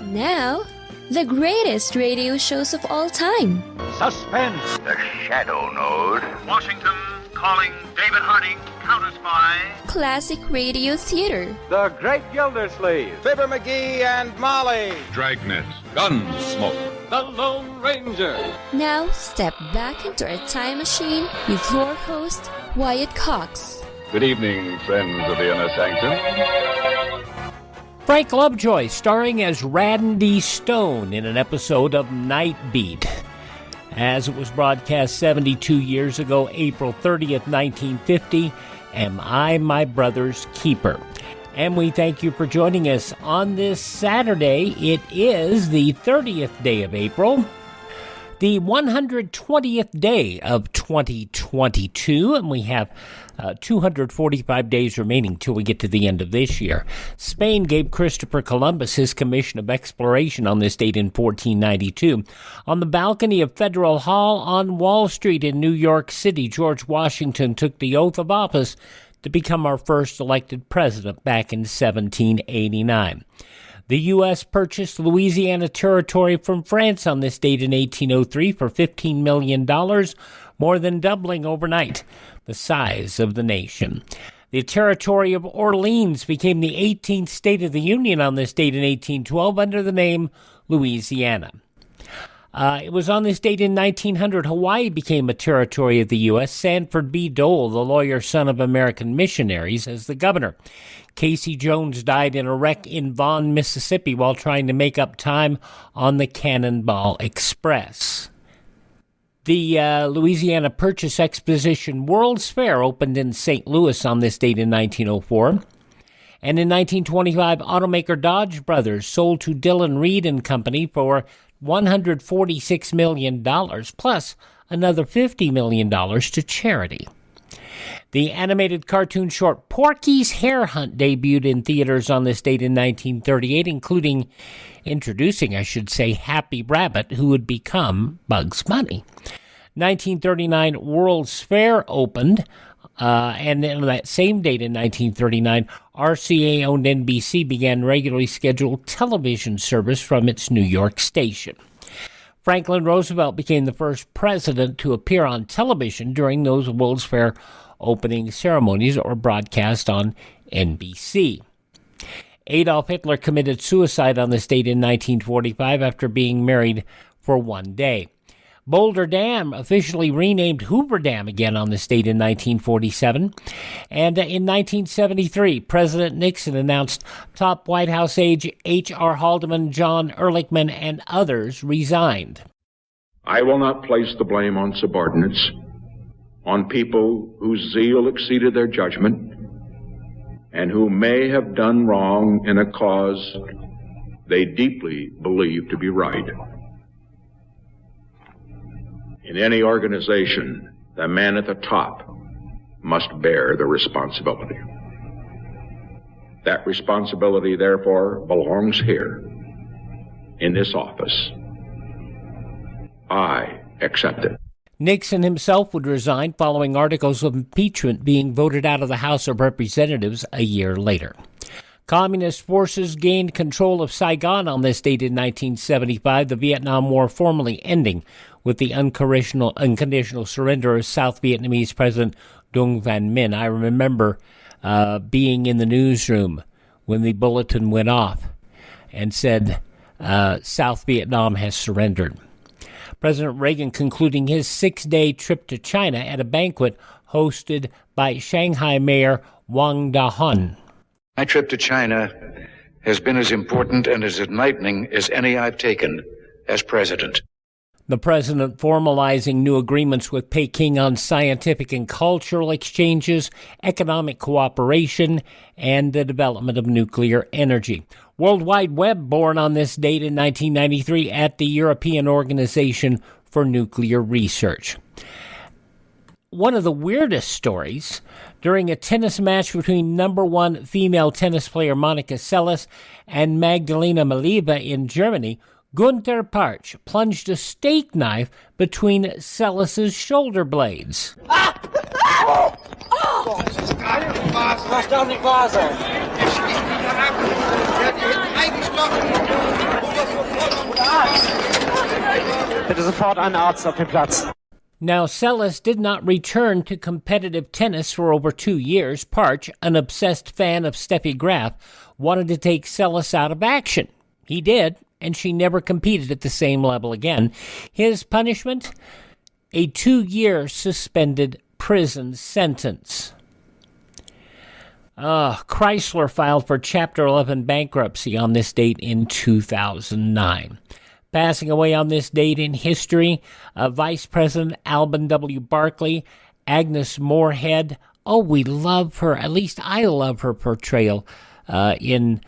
Now, the greatest radio shows of all time. Suspense. The Shadow Node. Washington calling David Harding, Counter-Spy. Classic radio theater. The Great Gildersleeve. Fibber McGee and Molly. Dragnet. Gunsmoke. The Lone Ranger. Now, step back into a time machine with your host, Wyatt Cox. Good evening, friends of the Inner Sanctum. Frank Lovejoy starring as Randy Stone in an episode of Nightbeat. As it was broadcast 72 years ago, April 30th, 1950, Am I My Brother's Keeper? And we thank you for joining us on this Saturday. It is the 30th day of April, the 120th day of 2022, and we have 245 days remaining till we get to the end of this year. Spain gave Christopher Columbus his commission of exploration on this date in 1492. On the balcony of Federal Hall on Wall Street in New York City, George Washington took the oath of office to become our first elected president back in 1789. The U.S. purchased Louisiana Territory from France on this date in 1803 for $15 million, more than doubling overnight the size of the nation. The territory of Orleans became the 18th state of the Union on this date in 1812 under the name Louisiana. It was on this date in 1900 Hawaii became a territory of the U.S. Sanford B. Dole, the lawyer son of American missionaries, as the governor. Casey Jones died in a wreck in Vaughan, Mississippi, while trying to make up time on the Cannonball Express. The Louisiana Purchase Exposition World's Fair opened in St. Louis on this date in 1904. And in 1925, automaker Dodge Brothers sold to Dillon Reed and Company for $146 million, plus another $50 million to charity. The animated cartoon short Porky's Hare Hunt debuted in theaters on this date in 1938, introducing Happy Rabbit, who would become Bugs Bunny. 1939 World's Fair opened, and on that same date in 1939, RCA-owned NBC began regularly scheduled television service from its New York station. Franklin Roosevelt became the first president to appear on television during those World's Fair opening ceremonies or broadcast on NBC. Adolf Hitler committed suicide on this date in 1945 after being married for one day. Boulder Dam officially renamed Hoover Dam again on this date in 1947. And in 1973, President Nixon announced top White House aides H.R. Haldeman, John Ehrlichman, and others resigned. I will not place the blame on subordinates, on people whose zeal exceeded their judgment, and who may have done wrong in a cause they deeply believe to be right. In any organization, the man at the top must bear the responsibility. That responsibility, therefore, belongs here, in this office. I accept it. Nixon himself would resign following articles of impeachment being voted out of the House of Representatives a year later. Communist forces gained control of Saigon on this date in 1975, the Vietnam War formally ending with the unconditional surrender of South Vietnamese President Dong Van Minh. I remember being in the newsroom when the bulletin went off and said, South Vietnam has surrendered. President Reagan concluding his 6-day trip to China at a banquet hosted by Shanghai Mayor Wang Dahun. My trip to China has been as important and as enlightening as any I've taken as president. The president formalizing new agreements with Peking on scientific and cultural exchanges, economic cooperation, and the development of nuclear energy. World Wide Web born on this date in 1993 at the European Organization for Nuclear Research. One of the weirdest stories, during a tennis match between number one female tennis player Monica Seles and Magdalena Malieva in Germany, Gunther Parch plunged a steak knife between Seles' shoulder blades. Bitte sofort einen Arzt auf den Platz. Now, Sellis did not return to competitive tennis for over 2 years. Parch, an obsessed fan of Steffi Graf, wanted to take Sellis out of action. He did, and she never competed at the same level again. His punishment? A 2-year suspended prison sentence. Chrysler filed for Chapter 11 bankruptcy on this date in 2009. Passing away on this date in history, Vice President Alban W. Barkley, Agnes Moorehead. Oh, we love her. At least I love her portrayal in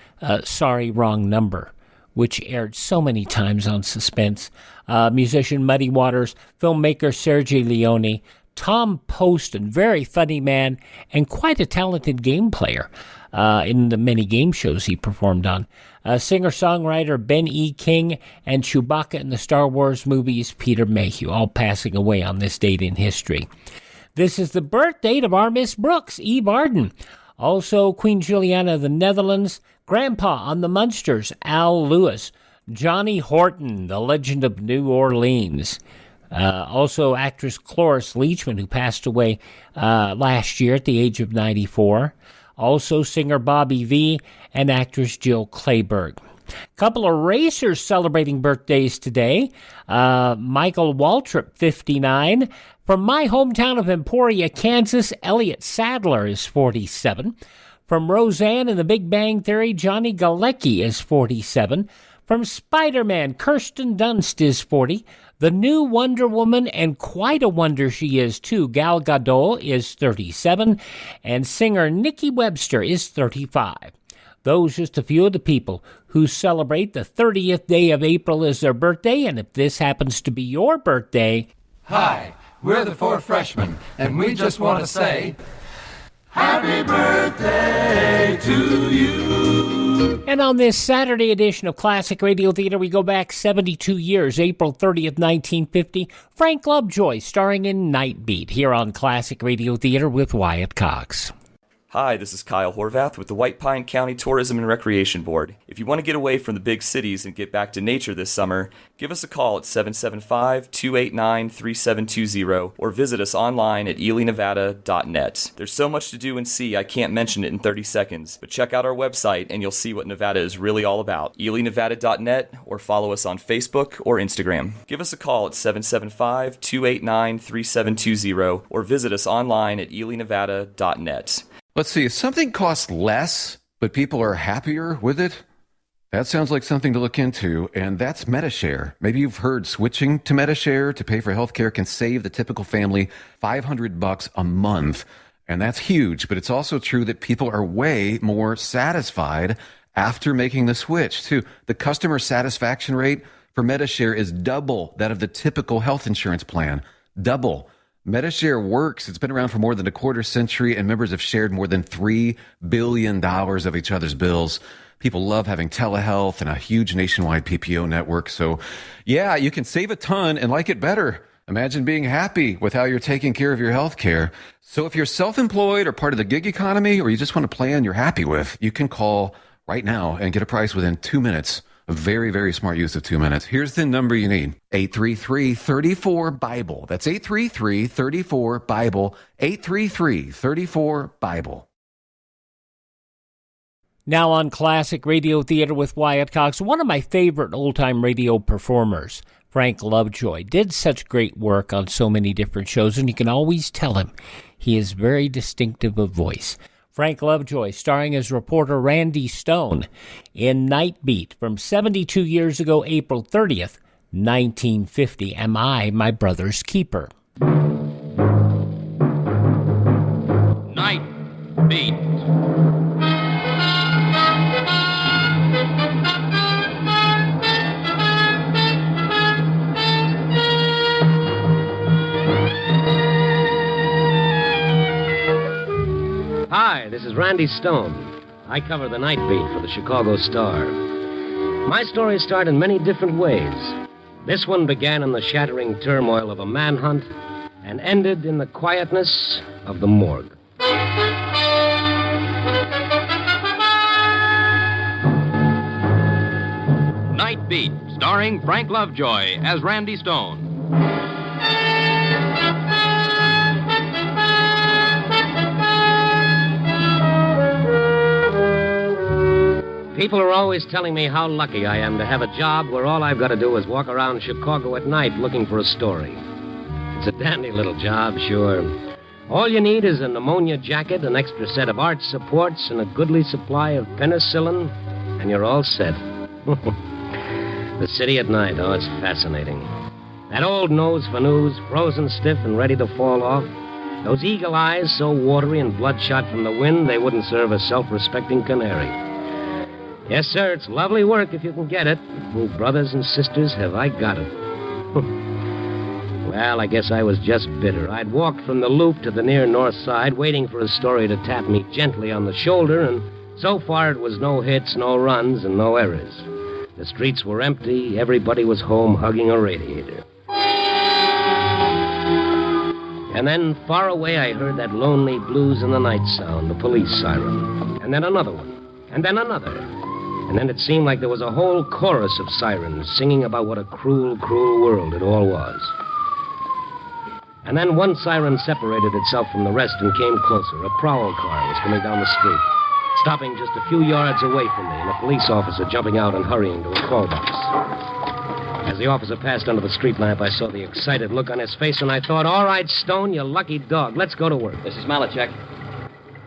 Sorry, Wrong Number, which aired so many times on Suspense. Musician Muddy Waters, filmmaker Sergio Leone, Tom Poston, very funny man, and quite a talented game player in the many game shows he performed on. Singer-songwriter Ben E. King, and Chewbacca in the Star Wars movies, Peter Mayhew, all passing away on this date in history. This is the birth date of our Miss Brooks, Eve Arden. Also, Queen Juliana of the Netherlands, Grandpa on the Munsters, Al Lewis, Johnny Horton, the Legend of New Orleans. Also, actress Cloris Leachman, who passed away last year at the age of 94. Also, singer Bobby Vee and actress Jill Clayburgh. Couple of racers celebrating birthdays today. Michael Waltrip, 59. From my hometown of Emporia, Kansas, Elliott Sadler is 47. From Roseanne and the Big Bang Theory, Johnny Galecki is 47. From Spider-Man, Kirsten Dunst is 40. The new Wonder Woman, and quite a wonder she is too, Gal Gadot is 37. And singer Nikki Webster is 35. Those just a few of the people who celebrate the 30th day of April as their birthday, and if this happens to be your birthday... Hi, we're the Four Freshmen, and we just want to say... Happy birthday to you! And on this Saturday edition of Classic Radio Theater, we go back 72 years, April 30th, 1950. Frank Lovejoy starring in Nightbeat here on Classic Radio Theater with Wyatt Cox. Hi, this is Kyle Horvath with the White Pine County Tourism and Recreation Board. If you want to get away from the big cities and get back to nature this summer, give us a call at 775-289-3720 or visit us online at elinevada.net. There's so much to do and see I can't mention it in 30 seconds, but check out our website and you'll see what Nevada is really all about. elinevada.net or follow us on Facebook or Instagram. Give us a call at 775-289-3720 or visit us online at elinevada.net. Let's see, if something costs less, but people are happier with it, that sounds like something to look into, and that's MediShare. Maybe you've heard switching to MediShare to pay for healthcare can save the typical family $500 a month, and that's huge, but it's also true that people are way more satisfied after making the switch, too. The customer satisfaction rate for MediShare is double that of the typical health insurance plan. Double. MediShare works. It's been around for more than a quarter century, and members have shared more than $3 billion of each other's bills. People love having telehealth and a huge nationwide PPO network. So, yeah, you can save a ton and like it better. Imagine being happy with how you're taking care of your health care. So if you're self-employed or part of the gig economy, or you just want a plan you're happy with, you can call right now and get a price within 2 minutes. A very, very smart use of 2 minutes. Here's the number you need. 833-34-BIBLE. That's 833-34-BIBLE. 833-34-BIBLE. Now on Classic Radio Theater with Wyatt Cox, one of my favorite old-time radio performers, Frank Lovejoy, did such great work on so many different shows, and you can always tell him he is very distinctive of voice. Frank Lovejoy, starring as reporter Randy Stone in Nightbeat from 72 years ago, April 30th, 1950. Am I my brother's keeper? Nightbeat. Hi, this is Randy Stone. I cover the Nightbeat for the Chicago Star. My stories start in many different ways. This one began in the shattering turmoil of a manhunt and ended in the quietness of the morgue. Nightbeat. starring Frank Lovejoy as Randy Stone. People are always telling me how lucky I am to have a job where all I've got to do is walk around Chicago at night looking for a story. It's a dandy little job, sure. All you need is a pneumonia jacket, an extra set of arch supports, and a goodly supply of penicillin, and you're all set. The city at night, oh, it's fascinating. That old nose for news, frozen stiff and ready to fall off. Those eagle eyes so watery and bloodshot from the wind they wouldn't serve a self-respecting canary. Yes, sir, it's lovely work if you can get it. Oh, brothers and sisters, have I got it. Well, I guess I was just bitter. I'd walked from the Loop to the near north side, waiting for a story to tap me gently on the shoulder, and so far it was no hits, no runs, and no errors. The streets were empty. Everybody was home hugging a radiator. And then, far away, I heard that lonely blues in the night sound, the police siren. And then another one. And then another. And then it seemed like there was a whole chorus of sirens singing about what a cruel, cruel world it all was. And then one siren separated itself from the rest and came closer. A prowl car was coming down the street, stopping just a few yards away from me, and a police officer jumping out and hurrying to a call box. As the officer passed under the street lamp, I saw the excited look on his face, and I thought, all right, Stone, you lucky dog. Let's go to work. This is Malachek.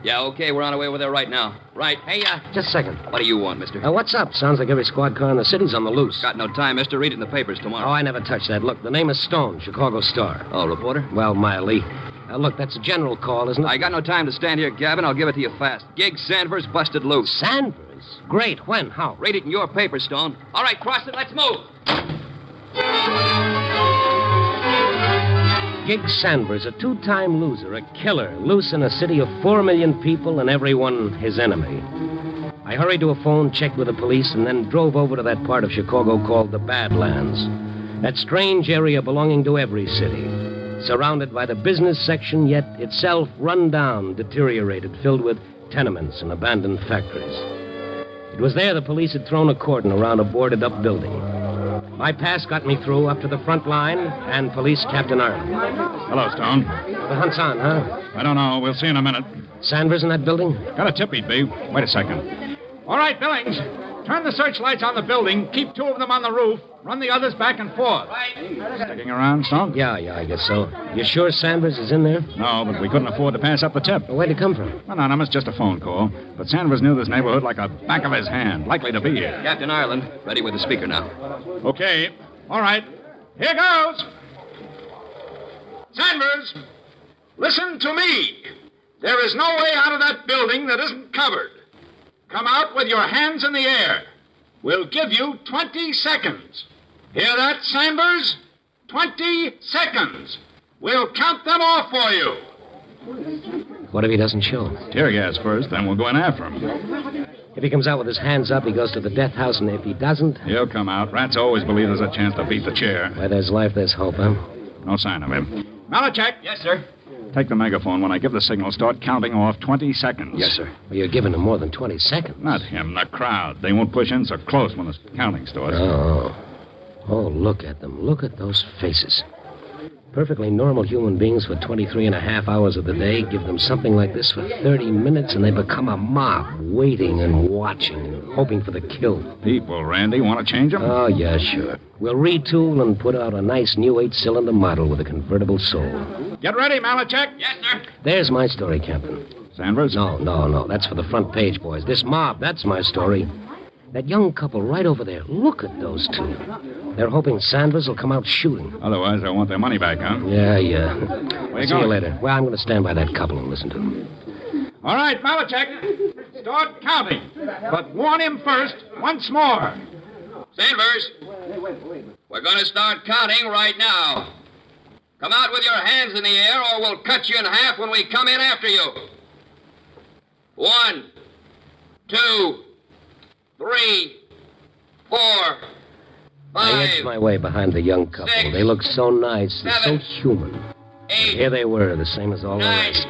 Yeah, okay, we're on our way over there right now. Right. Hey, just a second. What do you want, mister? What's up? Sounds like every squad car in the city's on the loose. Got no time, mister. Read it in the papers tomorrow. Oh, I never touched that. Look, the name is Stone, Chicago Star. Oh, reporter? Well, mildly. Look, that's a general call, isn't it? I got no time to stand here, Gavin. I'll give it to you fast. Gig Sanders busted loose. Sanders? Great. When? How? Read it in your paper, Stone. All right, cross it. Let's move. Gig Sanders, a two-time loser, a killer, loose in a city of 4 million people and everyone his enemy. I hurried to a phone, checked with the police, and then drove over to that part of Chicago called the Badlands. That strange area belonging to every city. Surrounded by the business section, yet itself run down, deteriorated, filled with tenements and abandoned factories. It was there the police had thrown a cordon around a boarded-up building. My pass got me through up to the front line and Police Captain Ireland. Hello, Stone. The hunt's on, huh? I don't know. We'll see in a minute. Sanders in that building? Got a tip he'd be. Wait a second. All right, Billings. Turn the searchlights on the building. Keep 2 of them on the roof. Run the others back and forth. Right. Sticking around, Stone? Yeah, I guess so. You sure Sanders is in there? No, but we couldn't afford to pass up the tip. Well, where'd it come from? Anonymous, just a phone call. But Sanders knew this neighborhood like a back of his hand. Likely to be here. Captain Ireland, ready with the speaker now. Okay. All right. Here goes. Sanders, listen to me. There is no way out of that building that isn't covered. Come out with your hands in the air. We'll give you 20 seconds. Hear that, Sanders? 20 seconds. We'll count them off for you. What if he doesn't show? Tear gas first, then we'll go in after him. If he comes out with his hands up, he goes to the death house, and if he doesn't... He'll come out. Rats always believe there's a chance to beat the chair. Where there's life, there's hope, huh? No sign of him. Malachek! Yes, sir. Take the megaphone. When I give the signal, start counting off 20 seconds. Yes, sir. Well, you're giving him more than 20 seconds. Not him, the crowd. They won't push in so close when the counting starts. Oh, look at them. Look at those faces. Perfectly normal human beings for 23 and a half hours of the day. Give them something like this for 30 minutes, and they become a mob, waiting and watching and hoping for the kill. People, Randy, want to change them? Oh, yeah, sure. We'll retool and put out a nice new 8-cylinder model with a convertible soul. Get ready, Malachek. Yes, sir. There's my story, Captain. Sanders? No. That's for the front page, boys. This mob, that's my story. That young couple right over there. Look at those two. They're hoping Sanders will come out shooting. Otherwise, they'll want their money back, huh? Yeah. Where See you later. Well, I'm going to stand by that couple and listen to them. All right, Malachek. Start counting. But warn him first, once more. Sanders, we're going to start counting right now. Come out with your hands in the air or we'll cut you in half when we come in after you. 1, 2, 3, 4, 5. I edged my way behind the young couple. 6, they looked so nice and so 7, human. 8. Here they were, the same as all the 9, rest.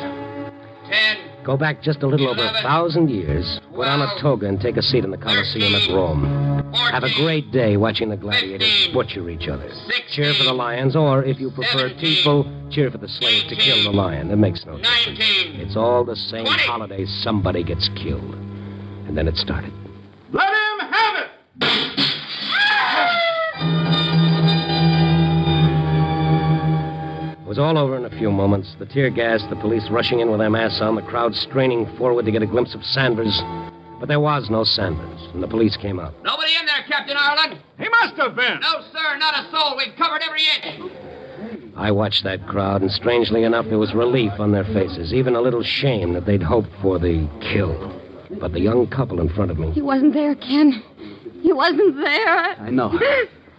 10. Go back just a little over 1,000 years, put on a toga and take a seat in the Colosseum at Rome. Have a great day watching the gladiators butcher each other. Cheer for the lions, or if you prefer Tifo, cheer for the slave to kill the lion. It makes no difference. It's all the same holiday somebody gets killed. And then it started. Let him have it! It was all over in a few moments. The tear gas, the police rushing in with their masks on, the crowd straining forward to get a glimpse of Sanders. But there was no Sanders, and the police came out. Nobody in there, Captain Ireland. He must have been. No, sir, not a soul. We've covered every inch. I watched that crowd, and strangely enough, there was relief on their faces, even a little shame that they'd hoped for the kill. But the young couple in front of me... He wasn't there, Ken. He wasn't there. I know.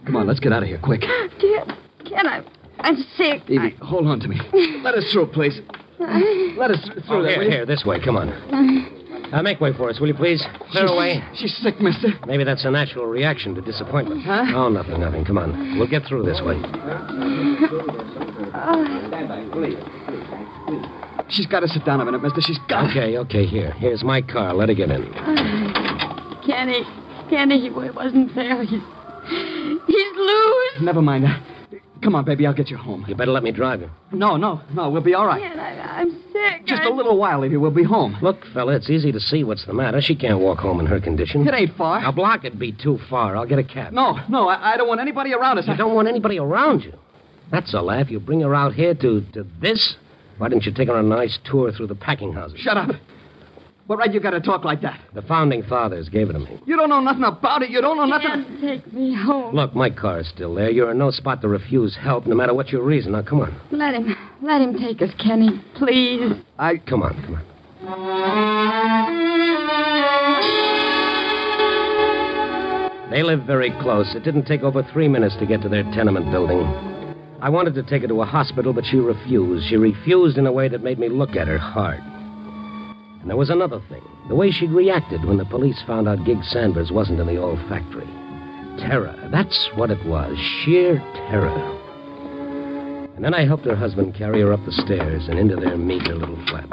Come on, let's get out of here, quick. Ken, I'm sick. Evie, hold on to me. Let us through, please. Let us through there, will you? Here, this way, come on. Make way for us, will you, please? Clear away. She's sick, mister. Maybe that's a natural reaction to disappointment. Huh? Oh, nothing. Come on. We'll get through this way. Stand by, please. She's got to sit down a minute, mister. She's got Okay, here. Here's my car. Let her get in. Kenny, he wasn't there. He's loose. Never mind. Come on, baby, I'll get you home. You better let me drive you. No, we'll be all right. Ken, I'm sick. Just a little while, Evie. We'll be home. Look, fella, it's easy to see what's the matter. She can't walk home in her condition. It ain't far. A block would be too far. I'll get a cab. No, I don't want anybody around us. You don't want anybody around you? That's a laugh. You bring her out here to this? Why didn't you take her on a nice tour through the packing houses? Shut up. What right you got to talk like that? The founding fathers gave it to me. You don't know nothing about it. You don't know nothing. Ken, take me home. Look, my car is still there. You're in no spot to refuse help, no matter what your reason. Now, come on. Let him take us, Kenny. Please. Come on. They live very close. It didn't take over 3 minutes to get to their tenement building. I wanted to take her to a hospital, but she refused. She refused in a way that made me look at her hard. And there was another thing. The way she'd reacted when the police found out Gig Sanders wasn't in the old factory. Terror. That's what it was. Sheer terror. And then I helped her husband carry her up the stairs and into their meager little flat.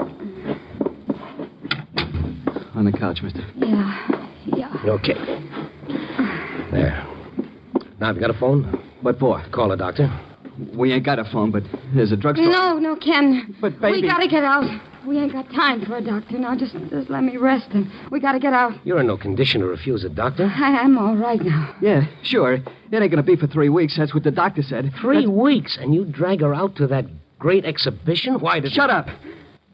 On the couch, mister. Yeah. Okay. There. Now, have you got a phone? What for? Call a doctor. We ain't got a phone, but there's a drugstore. No, Ken. But, baby... We gotta get out. We ain't got time for a doctor now. Just let me rest, and we gotta get out. You're in no condition to refuse a doctor. I'm all right now. Yeah, sure. It ain't gonna be for 3 weeks. That's what the doctor said. 3 weeks, and you drag her out to that great exhibition? Why did... Shut up.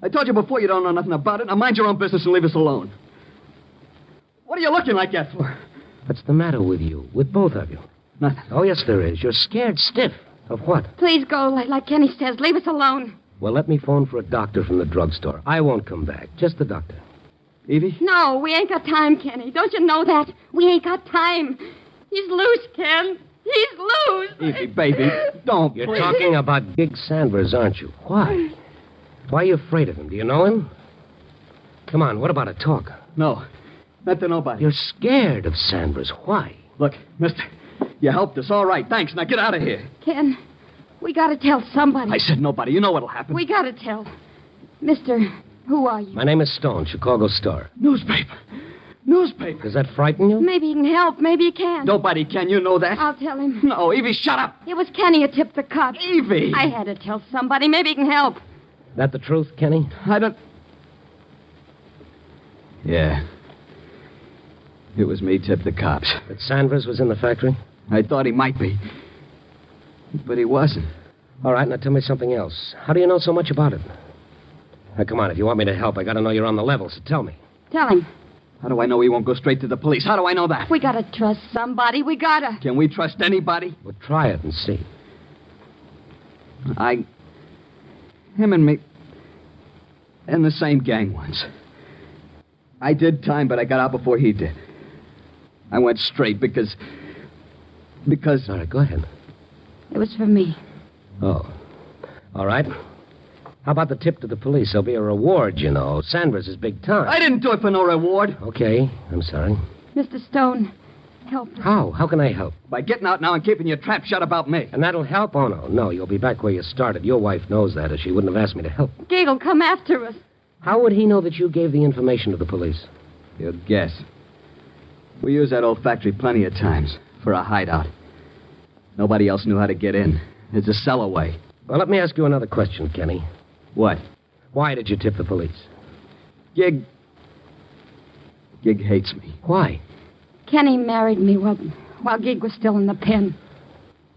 I told you before you don't know nothing about it. Now mind your own business and leave us alone. What are you looking like that for? What's the matter with you? With both of you? Nothing. Oh, yes, there is. You're scared stiff. Of what? Please go, like Kenny says. Leave us alone. Well, let me phone for a doctor from the drugstore. I won't come back. Just the doctor. Evie? No, we ain't got time, Kenny. Don't you know that? We ain't got time. He's loose, Ken. He's loose. Evie, baby, don't. You're talking about Gig Sanders, aren't you? Why? Why are you afraid of him? Do you know him? Come on, what about a talk? No, not to nobody. You're scared of Sanders. Why? Look, mister, you helped us. All right, thanks. Now get out of here. Ken, we gotta tell somebody. I said nobody. You know what'll happen. We gotta tell. Mister, who are you? My name is Stone, Chicago Star. Newspaper. Does that frighten you? Maybe he can help. Maybe he can. Nobody can. You know that. I'll tell him. No, Evie, shut up. It was Kenny who tipped the cops. Evie. I had to tell somebody. Maybe he can help. That the truth, Kenny? I don't... Yeah. It was me tipped the cops. That Sanders was in the factory? I thought he might be. But he wasn't. All right, now tell me something else. How do you know so much about it? Now, come on, if you want me to help, I gotta know you're on the level, so tell me. Tell him. How do I know he won't go straight to the police? How do I know that? We gotta trust somebody. We gotta. Can we trust anybody? Well, try it and see. Him and me... in the same gang once. I did time, but I got out before he did. I went straight because... All right, go ahead. It was for me. Oh. All right. How about the tip to the police? There'll be a reward, you know. Sanders is big time. I didn't do it for no reward. Okay, I'm sorry. Mr. Stone, help us. How? How can I help? By getting out now and keeping your trap shut about me. And that'll help? Oh, no. No, you'll be back where you started. Your wife knows that, or she wouldn't have asked me to help. Gig'll come after us. How would he know that you gave the information to the police? He'll guess. We used that old factory plenty of times for a hideout. Nobody else knew how to get in. It's a cellarway. Well, let me ask you another question, Kenny. What? Why did you tip the police? Gig hates me. Why? Kenny married me while Gig was still in the pen.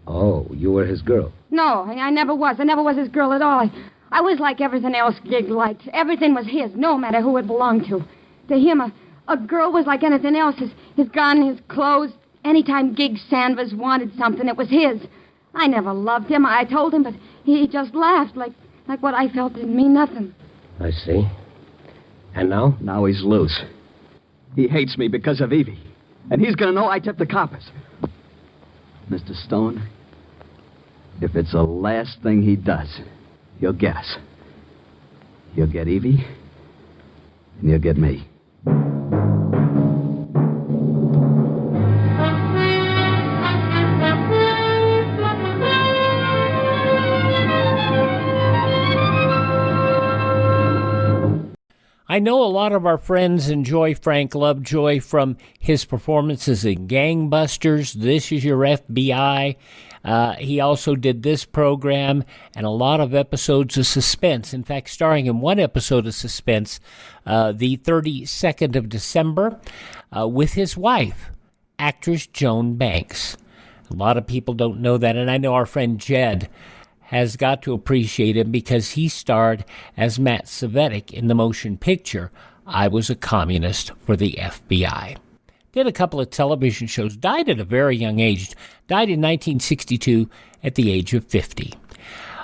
Oh, you were his girl. No, I never was. I never was his girl at all. I was like everything else Gig liked. Everything was his, no matter who it belonged to. To him, a girl was like anything else. His gun, his clothes. Anytime Gig Sandlers wanted something, it was his. I never loved him. I told him, but he just laughed like what I felt didn't mean nothing. I see. And now? Now he's loose. He hates me because of Evie. And he's going to know I tipped the coppers. Mr. Stone, if it's the last thing he does, you'll guess. You'll get Evie, and you'll get me. I know a lot of our friends enjoy Frank Lovejoy from his performances in Gangbusters, This Is Your FBI. He also did this program and a lot of episodes of Suspense. In fact, starring in one episode of Suspense, the 32nd of December, with his wife, actress Joan Banks. A lot of people don't know that, and I know our friend Jed has got to appreciate him because he starred as Matt Savetic in the motion picture I Was a Communist for the FBI. Did a couple of television shows, died at a very young age, died in 1962 at the age of 50.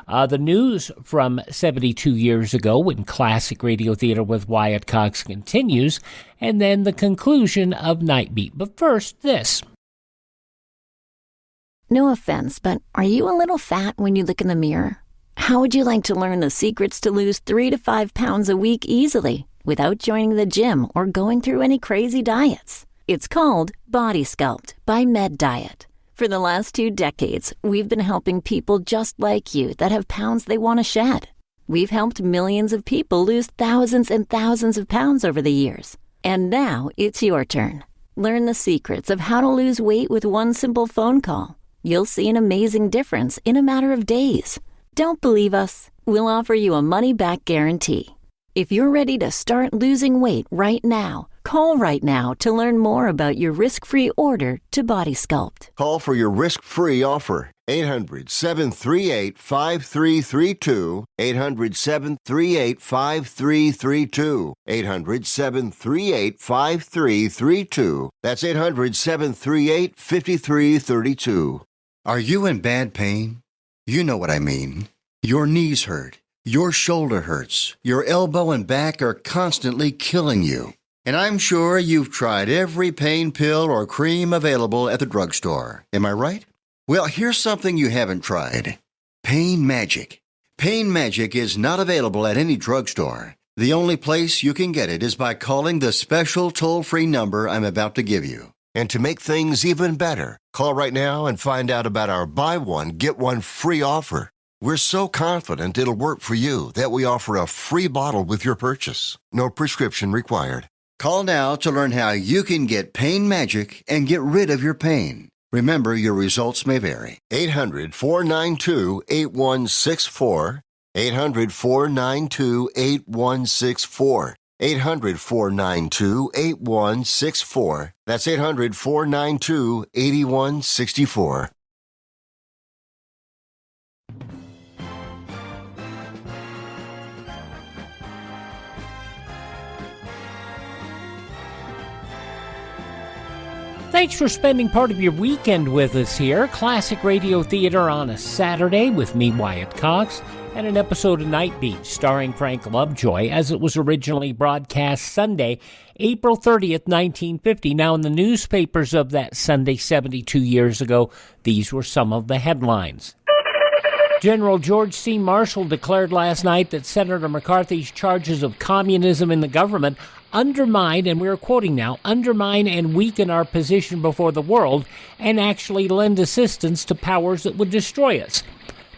The news from 72 years ago in Classic Radio Theater with Wyatt Cox continues, and then the conclusion of Nightbeat. But first, this. No offense, but are you a little fat when you look in the mirror? How would you like to learn the secrets to lose 3 to 5 pounds a week easily without joining the gym or going through any crazy diets? It's called Body Sculpt by Med Diet. For the last 2 decades, we've been helping people just like you that have pounds they want to shed. We've helped millions of people lose thousands and thousands of pounds over the years. And now it's your turn. Learn the secrets of how to lose weight with one simple phone call. You'll see an amazing difference in a matter of days. Don't believe us? We'll offer you a money-back guarantee. If you're ready to start losing weight right now, call right now to learn more about your risk-free order to Body Sculpt. Call for your risk-free offer. 800-738-5332. 800-738-5332. 800-738-5332. That's 800-738-5332. Are you in bad pain? You know what I mean. Your knees hurt. Your shoulder hurts. Your elbow and back are constantly killing you. And I'm sure you've tried every pain pill or cream available at the drugstore. Am I right? Well, here's something you haven't tried. Pain Magic. Pain Magic is not available at any drugstore. The only place you can get it is by calling the special toll-free number I'm about to give you. And to make things even better, call right now and find out about our buy one, get one free offer. We're so confident it'll work for you that we offer a free bottle with your purchase. No prescription required. Call now to learn how you can get Pain Magic and get rid of your pain. Remember, your results may vary. 800-492-8164. 800-492-8164. 800-492-8164. That's 800-492-8164. Thanks for spending part of your weekend with us here. Classic Radio Theater on a Saturday with me, Wyatt Cox, and an episode of Nightbeat starring Frank Lovejoy as it was originally broadcast Sunday, April 30th, 1950. Now, in the newspapers of that Sunday 72 years ago, these were some of the headlines. General George C. Marshall declared last night that Senator McCarthy's charges of communism in the government undermine, and we're quoting now, undermine and weaken our position before the world and actually lend assistance to powers that would destroy us.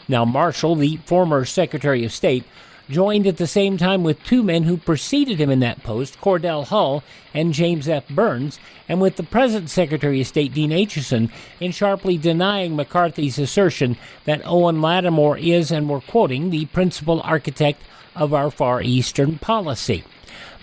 Now, Marshall, the former Secretary of State, joined at the same time with two men who preceded him in that post, Cordell Hull and James F. Burns, and with the present Secretary of State, Dean Acheson, in sharply denying McCarthy's assertion that Owen Lattimore is, and we're quoting, the principal architect of our Far Eastern policy.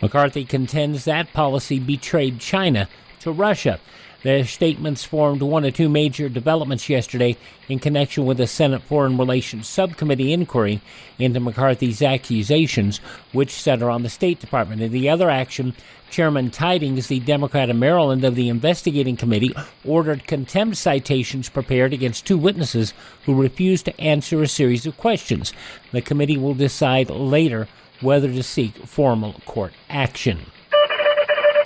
McCarthy contends that policy betrayed China to Russia. Their statements formed one of two major developments yesterday in connection with the Senate Foreign Relations Subcommittee inquiry into McCarthy's accusations, which center on the State Department. In the other action, Chairman Tidings, the Democrat of Maryland of the investigating committee, ordered contempt citations prepared against two witnesses who refused to answer a series of questions. The committee will decide later whether to seek formal court action.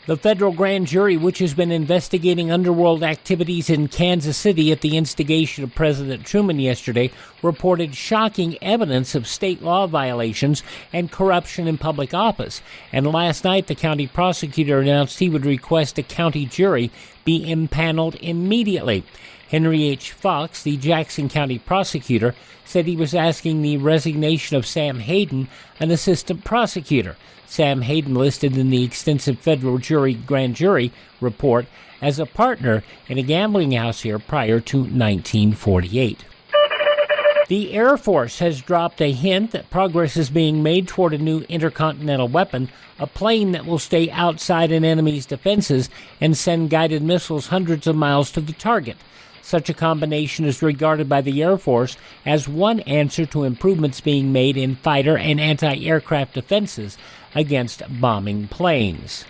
The federal grand jury, which has been investigating underworld activities in Kansas City at the instigation of President Truman yesterday, reported shocking evidence of state law violations and corruption in public office. And last night, the county prosecutor announced he would request a county jury be impaneled immediately. Henry H. Fox, the Jackson County prosecutor, said he was asking the resignation of Sam Hayden, an assistant prosecutor. Sam Hayden, listed in the extensive federal grand jury report as a partner in a gambling house here prior to 1948. The Air Force has dropped a hint that progress is being made toward a new intercontinental weapon, a plane that will stay outside an enemy's defenses and send guided missiles hundreds of miles to the target. Such a combination is regarded by the Air Force as one answer to improvements being made in fighter and anti-aircraft defenses against bombing planes.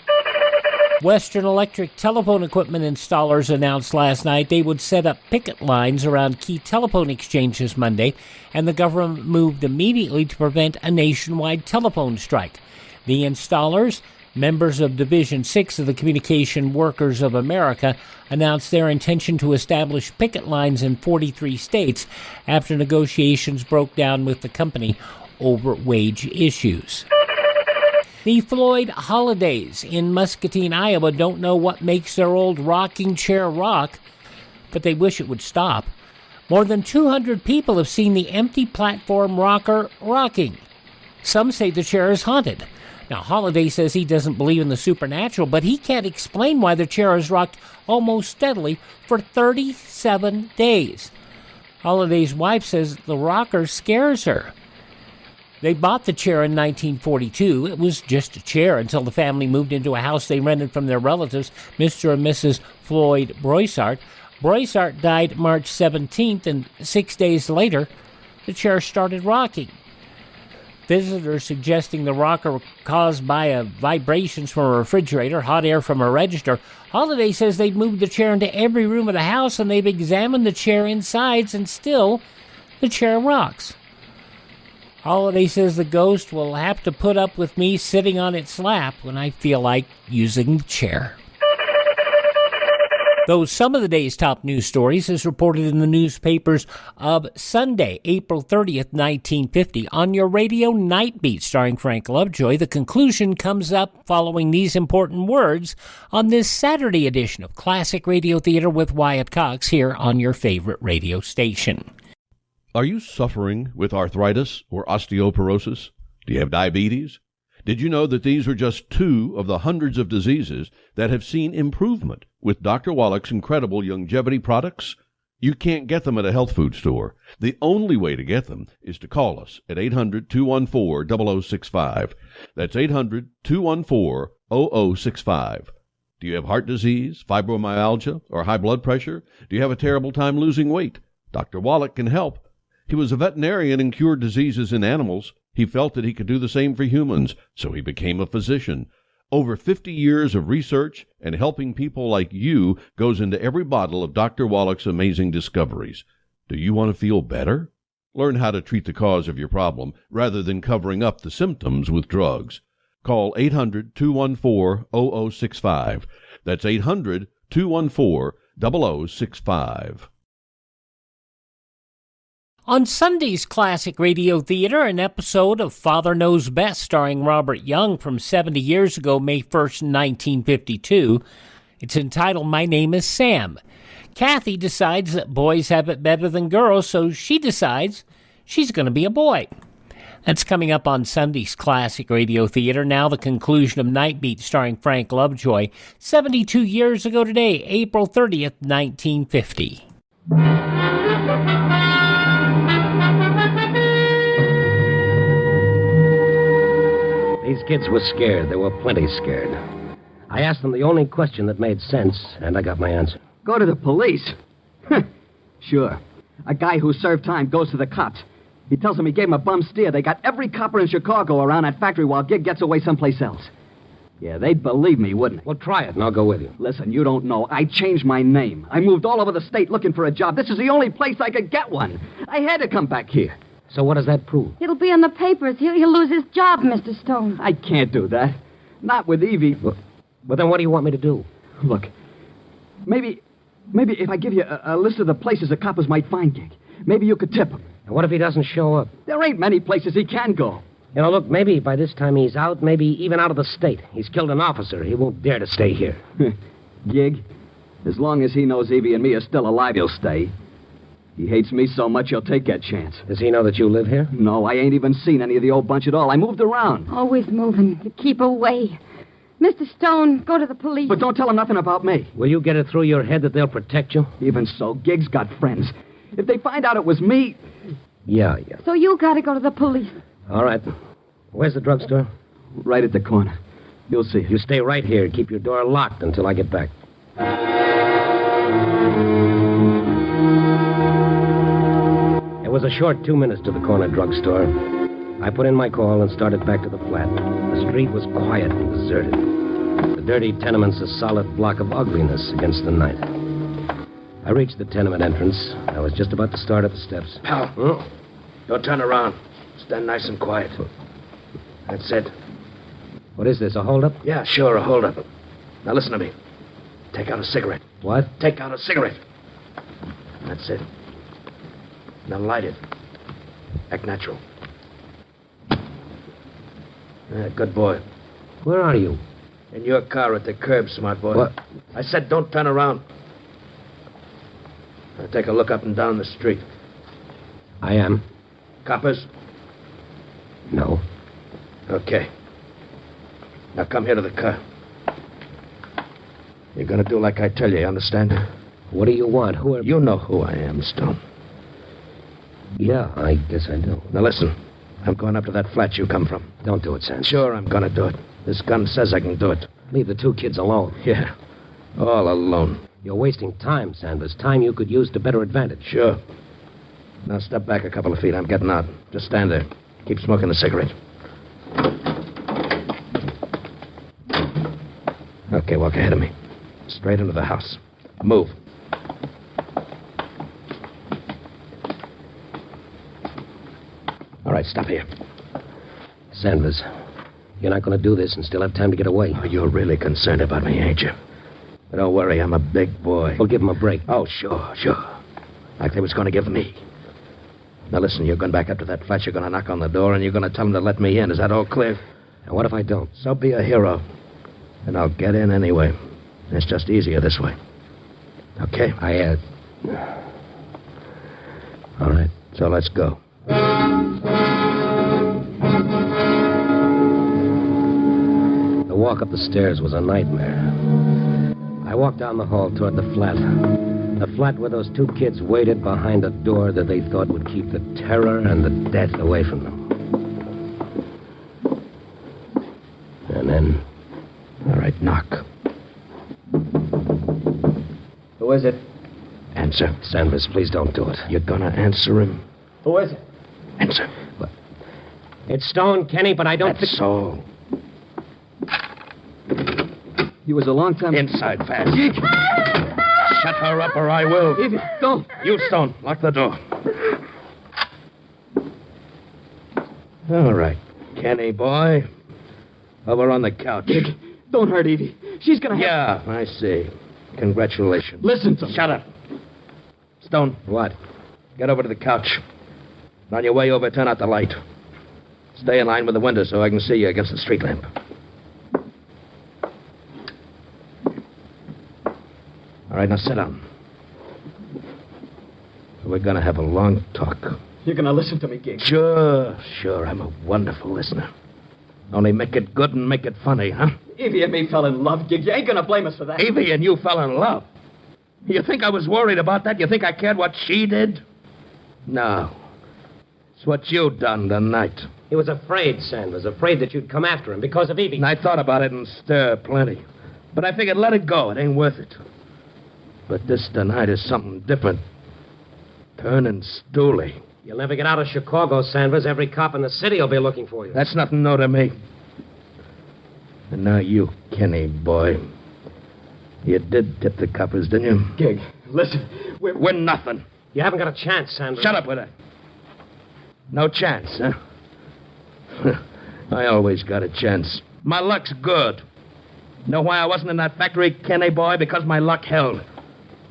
Western Electric telephone equipment installers announced last night they would set up picket lines around key telephone exchanges Monday, and the government moved immediately to prevent a nationwide telephone strike. The installers, members of Division 6 of the Communication Workers of America, announced their intention to establish picket lines in 43 states after negotiations broke down with the company over wage issues. The Floyd Holidays in Muscatine, Iowa don't know what makes their old rocking chair rock, but they wish it would stop. More than 200 people have seen the empty platform rocker rocking. Some say the chair is haunted. Now, Holiday says he doesn't believe in the supernatural, but he can't explain why the chair has rocked almost steadily for 37 days. Holiday's wife says the rocker scares her. They bought the chair in 1942. It was just a chair until the family moved into a house they rented from their relatives, Mr. and Mrs. Floyd Broissart. Broissart died March 17th, and 6 days later, the chair started rocking. Visitors suggesting the rocker was caused by vibrations from a refrigerator, hot air from a register. Holiday says they've moved the chair into every room of the house, and they've examined the chair insides, and still, the chair rocks. Holiday says the ghost will have to put up with me sitting on its lap when I feel like using the chair. Those some of the day's top news stories is reported in the newspapers of Sunday, April 30th, 1950. On your radio, Nightbeat, starring Frank Lovejoy. The conclusion comes up following these important words on this Saturday edition of Classic Radio Theater with Wyatt Cox here on your favorite radio station. Are you suffering with arthritis or osteoporosis? Do you have diabetes? Did you know that these are just two of the hundreds of diseases that have seen improvement with Dr. Wallach's incredible longevity products? You can't get them at a health food store. The only way to get them is to call us at 800-214-0065. That's 800-214-0065. Do you have heart disease, fibromyalgia, or high blood pressure? Do you have a terrible time losing weight? Dr. Wallach can help. He was a veterinarian and cured diseases in animals. He felt that he could do the same for humans, so he became a physician. Over 50 years of research and helping people like you goes into every bottle of Dr. Wallach's amazing discoveries. Do you want to feel better? Learn how to treat the cause of your problem rather than covering up the symptoms with drugs. Call 800-214-0065. That's 800-214-0065. On Sunday's Classic Radio Theater, an episode of Father Knows Best starring Robert Young from 70 years ago, May 1st, 1952. It's entitled My Name is Sam. Kathy decides that boys have it better than girls, so she decides she's going to be a boy. That's coming up on Sunday's Classic Radio Theater. Now the conclusion of Nightbeat starring Frank Lovejoy, 72 years ago today, April 30th, 1950. These kids were scared. They were plenty scared. I asked them the only question that made sense, and I got my answer. Go to the police? Sure. A guy who served time goes to the cops. He tells them he gave him a bum steer. They got every copper in Chicago around that factory while Gig gets away someplace else. Yeah, they'd believe me, wouldn't they? Well, try it, and I'll go with you. Listen, you don't know. I changed my name. I moved all over the state looking for a job. This is the only place I could get one. I had to come back here. So what does that prove? It'll be in the papers. He'll lose his job, Mr. Stone. I can't do that. Not with Evie. Well, then what do you want me to do? Look, maybe if I give you a list of the places the coppers might find Gig, maybe you could tip him. And what if he doesn't show up? There ain't many places he can go. You know, look, maybe by this time he's out, maybe even out of the state. He's killed an officer. He won't dare to stay here. Gig, as long as he knows Evie and me are still alive, he'll stay. He hates me so much he'll take that chance. Does he know that you live here? No, I ain't even seen any of the old bunch at all. I moved around. Always moving to keep away. Mr. Stone, go to the police. But don't tell him nothing about me. Will you get it through your head that they'll protect you? Even so, Gig's got friends. If they find out it was me... Yeah. So you gotta go to the police. All right. Where's the drugstore? Right at the corner. You'll see. You stay right here. Keep your door locked until I get back. It was a short 2 minutes to the corner drugstore. I put in my call and started back to the flat. The street was quiet and deserted. The dirty tenement's a solid block of ugliness against the night. I reached the tenement entrance. I was just about to start up the steps. Pal, don't turn around. Stand nice and quiet. That's it. What is this, a holdup? Yeah, sure, a holdup. Now listen to me. Take out a cigarette. What? Take out a cigarette. That's it. Now light it. Act natural. Good boy. Where are you? In your car at the curb, smart boy. What? I said don't turn around. Now take a look up and down the street. I am. Coppers? No. Okay. Now come here to the car. You're gonna do like I tell you, understand? What do you want? Who are... You know who I am, Stone. Yeah, I guess I do. Now listen. I'm going up to that flat you come from. Don't do it, Sanders. Sure, I'm gonna do it. This gun says I can do it. Leave the two kids alone. Yeah. All alone. You're wasting time, Sanders. Time you could use to better advantage. Sure. Now step back a couple of feet. I'm getting out. Just stand there. Keep smoking the cigarette. Okay, walk ahead of me. Straight into the house. Move. All right, stop here. Sanders, you're not going to do this and still have time to get away. Oh, you're really concerned about me, ain't you? But don't worry, I'm a big boy. Well, give him a break. Oh, sure. Like they was going to give me. Now, listen, you're going back up to that flat. You're going to knock on the door, and you're going to tell them to let me in. Is that all clear? And what if I don't? So be a hero. And I'll get in anyway. It's just easier this way. Okay? All right. So let's go. The walk up the stairs was a nightmare. I walked down the hall toward the flat. The flat where those two kids waited behind a door that they thought would keep the terror and the death away from them. And then... All right, knock. Who is it? Answer. Sanders, please don't do it. You're gonna answer him? Who is it? Answer. It's Stone, Kenny, but I don't... That's all. He was a long time... Inside fast. Shut her up or I will. Evie, don't. You, Stone, lock the door. All right. Kenny, boy. Over on the couch. Dick, don't hurt Evie. She's gonna have... Yeah, I see. Congratulations. Listen to me. Shut up. Stone. What? Get over to the couch. On your way over, turn out the light. Stay in line with the window so I can see you against the street lamp. All right, now sit down. We're going to have a long talk. You're going to listen to me, Gig. Sure. I'm a wonderful listener. Only make it good and make it funny, huh? Evie and me fell in love, Gig. You ain't going to blame us for that. Evie and you fell in love? You think I was worried about that? You think I cared what she did? No. It's what you done tonight. He was afraid, Sanders, afraid that you'd come after him because of Evie. And I thought about it and stir plenty. But I figured let it go. It ain't worth it. But this tonight is something different. Turning stooly. You'll never get out of Chicago, Sanders. Every cop in the city will be looking for you. That's nothing new to me. And now you, Kenny, boy. You did tip the coppers, didn't you? Gig, listen. We're nothing. You haven't got a chance, Sanders. Shut up with that. No chance, huh? I always got a chance. My luck's good. Know why I wasn't in that factory, Kenny boy? Because my luck held.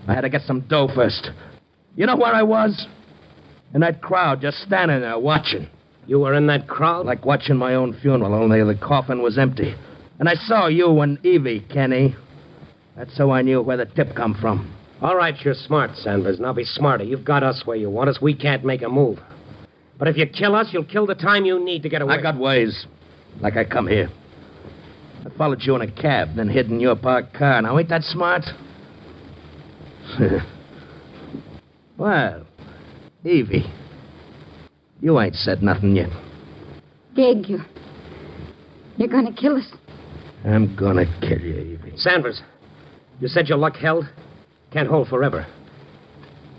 I had to get some dough first. You know where I was? In that crowd, just standing there watching. You were in that crowd? Like watching my own funeral, only the coffin was empty. And I saw you and Evie, Kenny. That's how I knew where the tip come from. All right, you're smart, Sanders. Now be smarter. You've got us where you want us. We can't make a move. But if you kill us, you'll kill the time you need to get away. I got ways. Like I come here. I followed you in a cab, then hid in your parked car. Now, ain't that smart? Well, Evie, you ain't said nothing yet. Gig, you're going to kill us. I'm gonna kill you, Evie. Sanders, you said your luck held? Can't hold forever.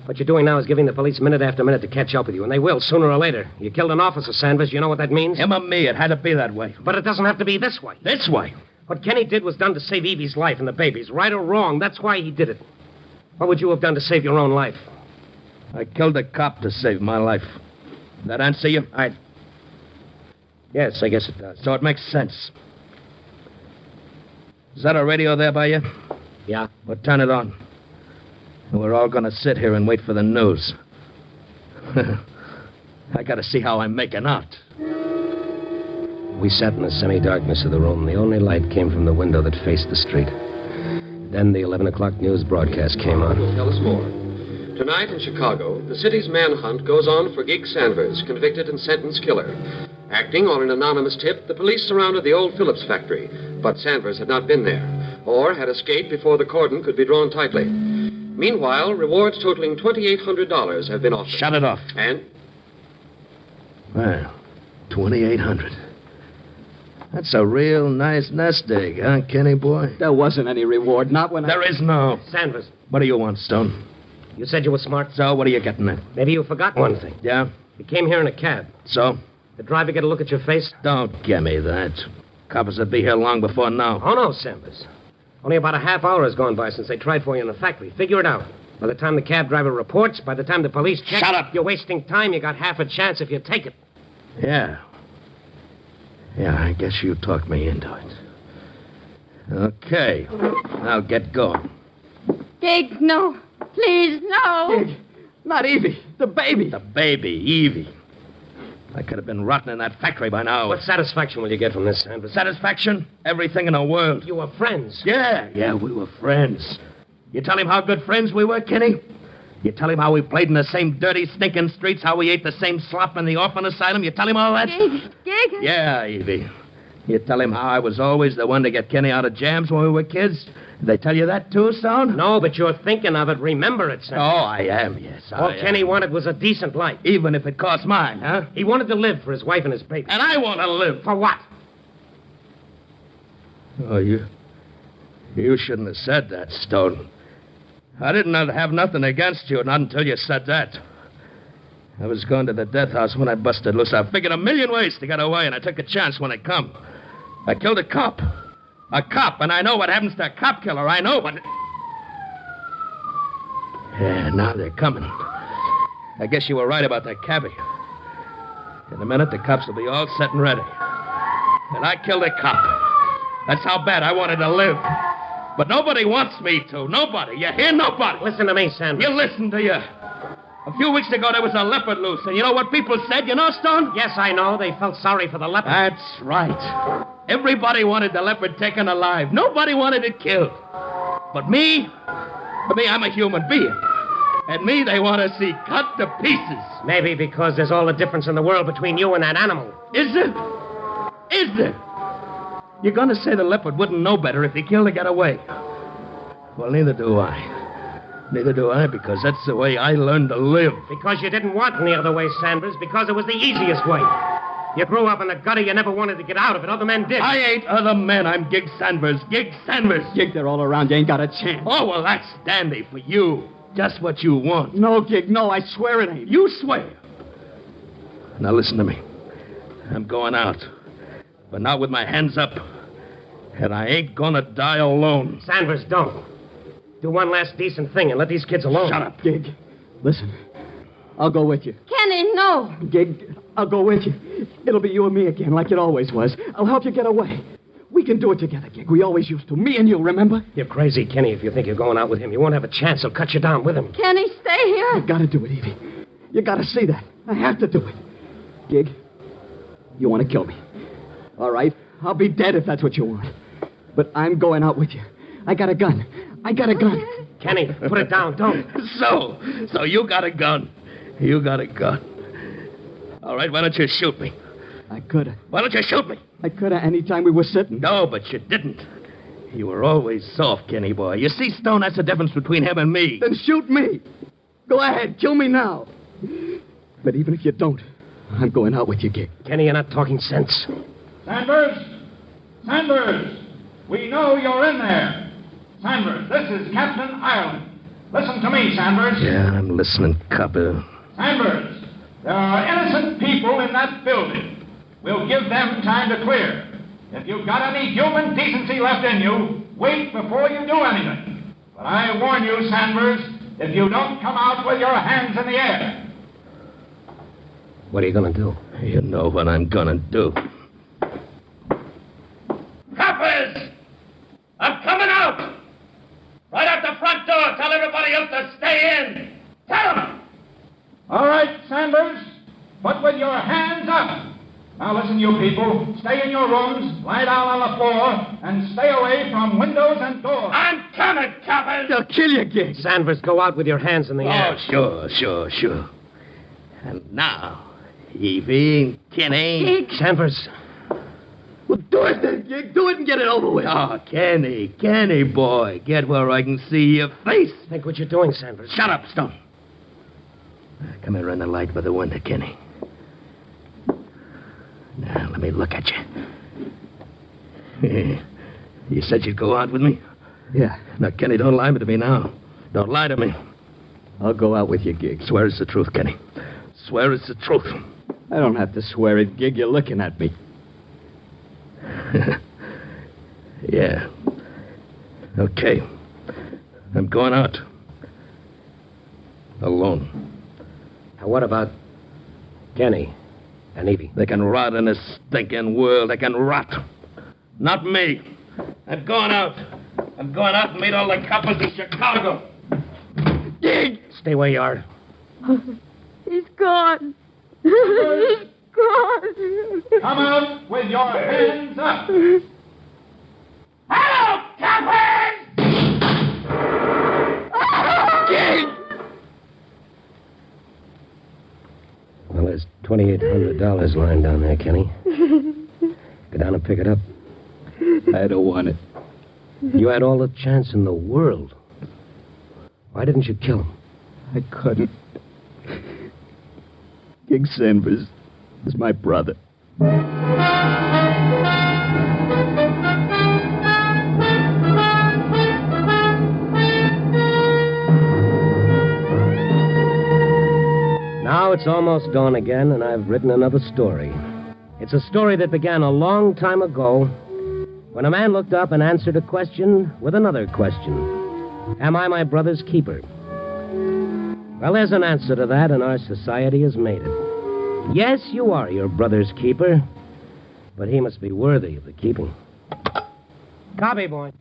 What you're doing now is giving the police minute after minute to catch up with you, and they will sooner or later. You killed an officer, Sanders. You know what that means? Him or me. It had to be that way. But it doesn't have to be this way. This way? What Kenny did was done to save Evie's life and the baby's. Right or wrong, that's why he did it. What would you have done to save your own life? I killed a cop to save my life. That answer you? Yes, I guess it does. So it makes sense. Is that a radio there by you? Yeah. Well, turn it on. And we're all going to sit here and wait for the news. I got to see how I'm making out. We sat in the semi-darkness of the room. The only light came from the window that faced the street. Then the 11 o'clock news broadcast came on. Tell us more. Tonight in Chicago, the city's manhunt goes on for Gig Sanders, convicted and sentenced killer. Acting on an anonymous tip, the police surrounded the old Phillips factory, but Sanders had not been there, or had escaped before the cordon could be drawn tightly. Meanwhile, rewards totaling $2,800 have been offered. Shut it off. And? Well, $2,800. That's a real nice nest egg, huh, Kenny boy? There wasn't any reward, not when There is no. Sanders. What do you want, Stone? You said you were smart. So, what are you getting at? Maybe you forgot one thing. Yeah? You came here in a cab. So? The driver get a look at your face? Don't give me that. Coppers would be here long before now. Oh, no, Sanders. Only about a half hour has gone by since they tried for you in the factory. Figure it out. By the time the cab driver reports, by the time the police check... Shut up! You're wasting time. You got half a chance if you take it. Yeah. Yeah, I guess you talked me into it. Okay. Now get going. Gig, no. Please, no. Gig, not Evie. The baby. The baby, Evie. I could have been rotting in that factory by now. What satisfaction will you get from this, Sanders? Satisfaction? Everything in the world. You were friends. Yeah, we were friends. You tell him how good friends we were, Kenny? You tell him how we played in the same dirty, stinking streets, how we ate the same slop in the orphan asylum? You tell him all that? Gig. Yeah, Evie. You tell him how I was always the one to get Kenny out of jams when we were kids? Did they tell you that too, Stone? No, but you're thinking of it. Remember it, Sanders. Oh, I am, yes. All Kenny wanted was a decent life. Even if it cost mine, huh? He wanted to live for his wife and his baby. And I want to live. For what? Oh, you shouldn't have said that, Stone. I didn't have nothing against you, not until you said that. I was going to the death house when I busted loose. I figured a million ways to get away, and I took a chance when it come. I killed a cop. A cop, and I know what happens to a cop killer. I know, but... Yeah, now they're coming. I guess you were right about that cabbie. In a minute, the cops will be all set and ready. And I killed a cop. That's how bad I wanted to live. But nobody wants me to. Nobody. You hear? Nobody. Listen to me, Sanders. You listen to you. A few weeks ago, there was a leopard loose. And you know what people said? You know, Stone? Yes, I know. They felt sorry for the leopard. That's right. Everybody wanted the leopard taken alive. Nobody wanted it killed. But me, I'm a human being. And me they want to see cut to pieces. Maybe because there's all the difference in the world between you and that animal. Is there? Is there? You're going to say the leopard wouldn't know better if he killed to get away. Well, neither do I. Neither do I, because that's the way I learned to live. Because you didn't want any other way, Sanders. Because it was the easiest way. You grew up in the gutter. You never wanted to get out of it. Other men did. I ain't other men. I'm Gig Sanders. Gig Sanders. Gig, they're all around. You ain't got a chance. Oh, well, that's dandy for you. Just what you want. No, Gig, no. I swear it ain't. You swear. Now listen to me. I'm going out. But not with my hands up. And I ain't gonna die alone. Sanders, don't. Do one last decent thing and let these kids alone. Shut up. Gig, listen. I'll go with you. Kenny, no. Gig, I'll go with you. It'll be you and me again, like it always was. I'll help you get away. We can do it together, Gig. We always used to. Me and you, remember? You're crazy, Kenny, if you think you're going out with him. You won't have a chance. He'll cut you down with him. Kenny, stay here. You gotta do it, Evie. You gotta see that. I have to do it. Gig, you want to kill me. All right, I'll be dead if that's what you want. But I'm going out with you. I got a gun. I got a gun. Kenny, put it down. Don't. So you got a gun. You got a gun. All right, why don't you shoot me? I could have. Why don't you shoot me? I could have any time we were sitting. No, but you didn't. You were always soft, Kenny boy. You see, Stone, that's the difference between him and me. Then shoot me. Go ahead, kill me now. But even if you don't, I'm going out with you, Gig. Kenny, you're not talking sense. Sanders! Sanders! We know you're in there. Sanders, this is Captain Ireland. Listen to me, Sanders. Yeah, I'm listening, copper. Sanders, there are innocent people in that building. We'll give them time to clear. If you've got any human decency left in you, wait before you do anything. But I warn you, Sanders, if you don't come out with your hands in the air. What are you going to do? You know what I'm going to do. Coppers! I'm coming out! Right out the front door. Tell everybody else to stay in. Tell them! All right, Sanders, but with your hands up. Now listen, you people. Stay in your rooms, lie down on the floor, and stay away from windows and doors. I'm coming, coppers! They'll kill you, Gig. Sanders, go out with your hands in the air. Oh, sure. And now, Evie, Kenny... Gig. Sanders. Well, do it then, Gig. Do it and get it over with. Oh, Kenny boy. Get where I can see your face. Think what you're doing, Sanders. Shut up, Stone. Come here, run the light by the window, Kenny. Now, let me look at you. You said you'd go out with me? Yeah. Now, Kenny, don't lie to me now. Don't lie to me. I'll go out with you, Gig. Swear it's the truth, Kenny. Swear it's the truth. I don't have to swear it, Gig. You're looking at me. Yeah. Okay. I'm going out. Alone. Now, what about Kenny and Evie? They can rot in this stinking world. They can rot. Not me. I'm going out. I'm going out and meet all the coppers in Chicago. Gig! Stay where you are. He's gone. He's gone. Come out with your hands up. Hello, coppers! Gig! Well, there's $2,800 lying down there, Kenny. Go down and pick it up. I don't want it. You had all the chance in the world. Why didn't you kill him? I couldn't. Gig Sanders is my brother. Now it's almost dawn again, and I've written another story. It's a story that began a long time ago when a man looked up and answered a question with another question. Am I my brother's keeper? Well, there's an answer to that, and our society has made it. Yes, you are your brother's keeper, but he must be worthy of the keeping. Copy, boy.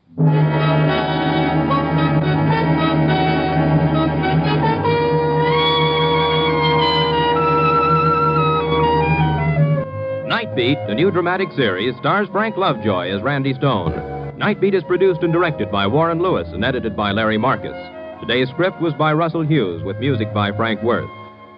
Nightbeat, the new dramatic series, stars Frank Lovejoy as Randy Stone. Nightbeat is produced and directed by Warren Lewis and edited by Larry Marcus. Today's script was by Russell Hughes with music by Frank Worth.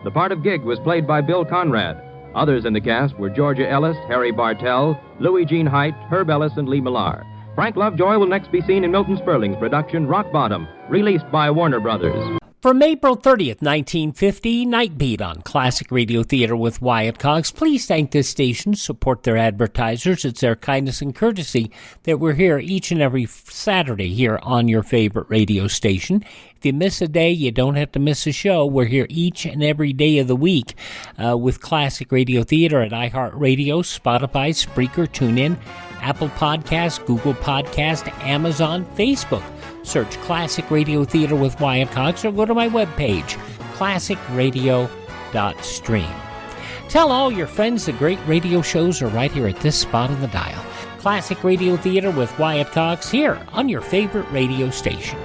The part of Gig was played by Bill Conrad. Others in the cast were Georgia Ellis, Harry Bartell, Louis Jean Height, Herb Ellis, and Lee Millar. Frank Lovejoy will next be seen in Milton Sperling's production Rock Bottom, released by Warner Brothers. From April 30th, 1950, Nightbeat on Classic Radio Theater with Wyatt Cox. Please thank this station, support their advertisers. It's their kindness and courtesy that we're here each and every Saturday here on your favorite radio station. If you miss a day, you don't have to miss a show. We're here each and every day of the week with Classic Radio Theater at iHeartRadio, Spotify, Spreaker, TuneIn, Apple Podcasts, Google Podcast, Amazon, Facebook. Search Classic Radio Theater with Wyatt Cox or go to my webpage, classicradio.stream. Tell all your friends the great radio shows are right here at this spot on the dial. Classic Radio Theater with Wyatt Cox here on your favorite radio station.